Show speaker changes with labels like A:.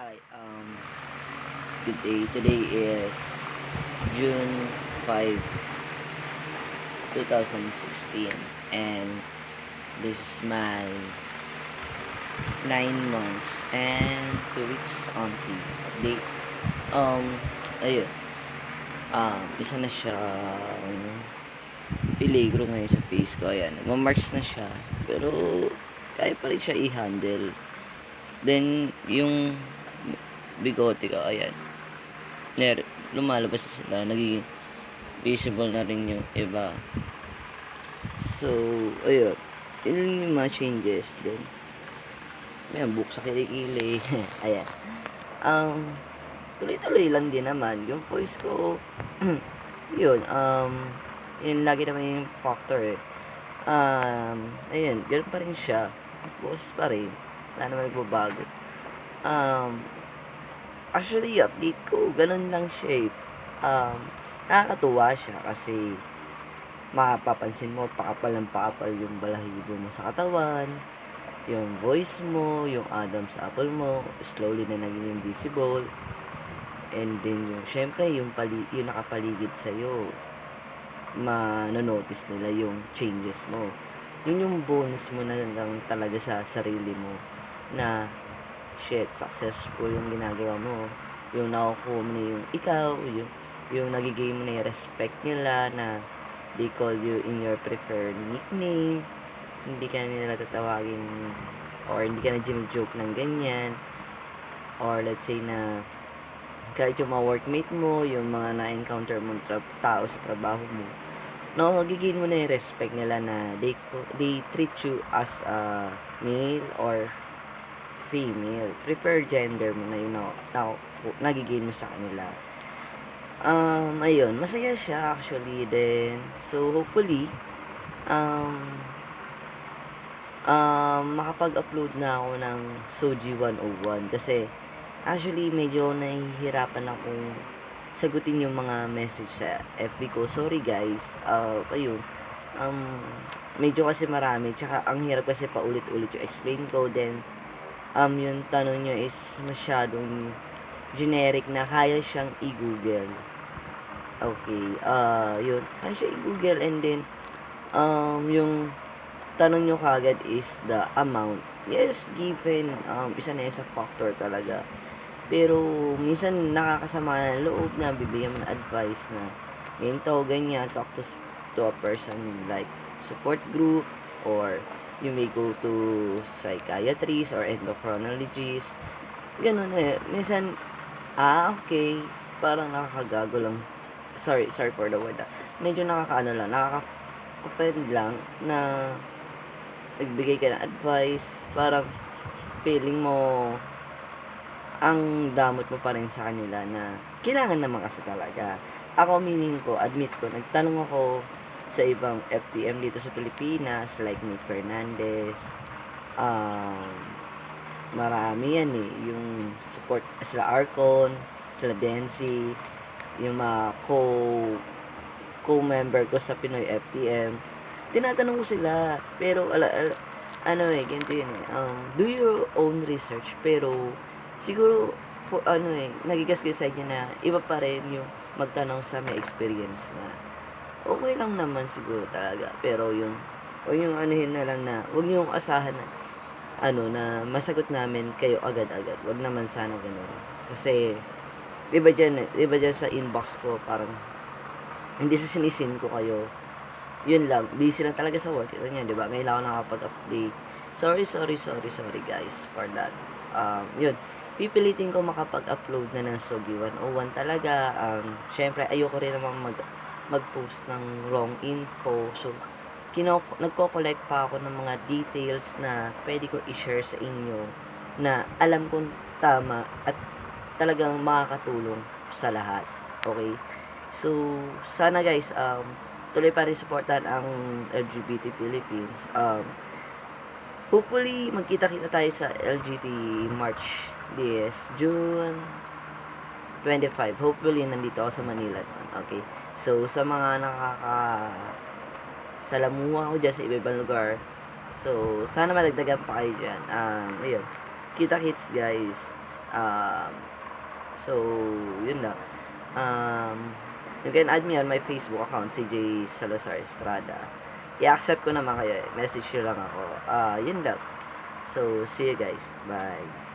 A: Hi, good day. Today is June 5, 2016, and this is my 9 months and 2 weeks auntie update. Um, ayun, isa na siyang peligro ngayon sa face ko. Ayan, nagmamarks na siya, pero kaya pa rin siya i-handle. Then, yung bigote ko, ayan, lumalabas na sila, nagiging visible na rin yung iba. So, ayun, yun yung mga changes din. Ayan, buhok sa kilikili. Ayan. Tuloy-tuloy lang din naman yung voice ko. Yun, yun lagi naman yung factor eh. Ayun, ganun pa rin siya. Boses pa rin. Wala naman nagbabago. Actually, update ko, ganun lang siya eh. Nakakatuwa siya kasi mapapansin mo, pakapal ng pakapal yung balahibo mo sa katawan, yung voice mo, yung Adam's apple mo, slowly na naging visible. And then yung, syempre, yung nakapaligid sa'yo, manonotice nila yung changes mo. Yun yung bonus mo na lang talaga sa sarili mo na shit, successful yung ginagawa mo. Yung nakukuha mo na yung ikaw, yung nagigay mo na yung respect nila na they call you in your preferred nickname. Hindi ka na nila tatawagin or hindi ka na joke ng ganyan. Or let's say na kahit yung mga workmate mo, yung mga na-encounter mong tao sa trabaho mo, no, magiging mo na yung respect nila na they treat you as a male or female. Prefer gender mo na yun nagiging mo sa kanila. Ayun, masaya siya actually din. So, hopefully, makapag-upload na ako ng Soji 101 kasi actually medyo nahihirapan akong sagutin yung mga message sa FB ko. Sorry guys. Ayun. Medyo kasi marami. Tsaka ang hirap kasi paulit-ulit yung explain ko. Then, yung tanong nyo is masyadong generic na kaya siyang i-google. Okay, yun. Kaya siya i-google and then, yung tanong nyo kagad is the amount. Yes, given, isa na sa factor talaga. Pero, minsan nakakasama ng loob na bibigyan mo ng advice na ganito, ganyan, talk to a person like support group or you may go to psychiatrist or endocrinologist. Ganun eh. Minsan, okay, parang nakakagago lang. Sorry for the word. Medyo nakakaano lang, nakaka-offend lang na nagbigay ka ng advice, parang feeling mo ang damot mo pa rin sa kanila na kailangan naman kasi talaga. Ako, meaning ko, admit ko, nagtanong ako sa ibang FTM dito sa Pilipinas, like Nick Fernandez, marami yan eh, yung support, sila Arcon, sila Densi, yung mga co-member ko sa Pinoy FTM, tinatanong ko sila, pero ano eh, ganito yun eh, do your own research, pero siguro, nagigas-gas sa inyo na iba pa rin yung magtanong sa may experience na okay lang naman siguro talaga, pero yung anuhin na lang na, huwag nyo asahan na na masagot namin kayo agad-agad. Wag naman sana ganoon. Kasi iba dyan sa inbox ko, parang hindi sa sinisin ko kayo. Yun lang, busy lang talaga sa work. Ito niya, di ba? Ngayon lang ako nakapag-update. Sorry guys for that. Yun. Pipilitin ko makapag-upload na ng Sogi 101 talaga. Syempre, ayoko rin naman mag-post ng wrong info. So, nagko-collect pa ako ng mga details na pwede ko i-share sa inyo na alam kong tama at talagang makakatulong sa lahat. Okay? So, sana guys, tuloy pa rin supportan ang LGBT Philippines. Hopefully, magkita-kita tayo sa LGBT March this June 25. Hopefully, nandito ako sa Manila. Okay? So, sa mga salamuha ako dyan sa iba-ibang lugar. So, sana madagdagan pa kayo dyan. Ayun. Kita kits guys. Um, so, yun lang. You can add me on my Facebook account, CJ Salazar Estrada. I-accept ko naman kayo. Message nyo lang ako. Yun lang. So, see you guys. Bye.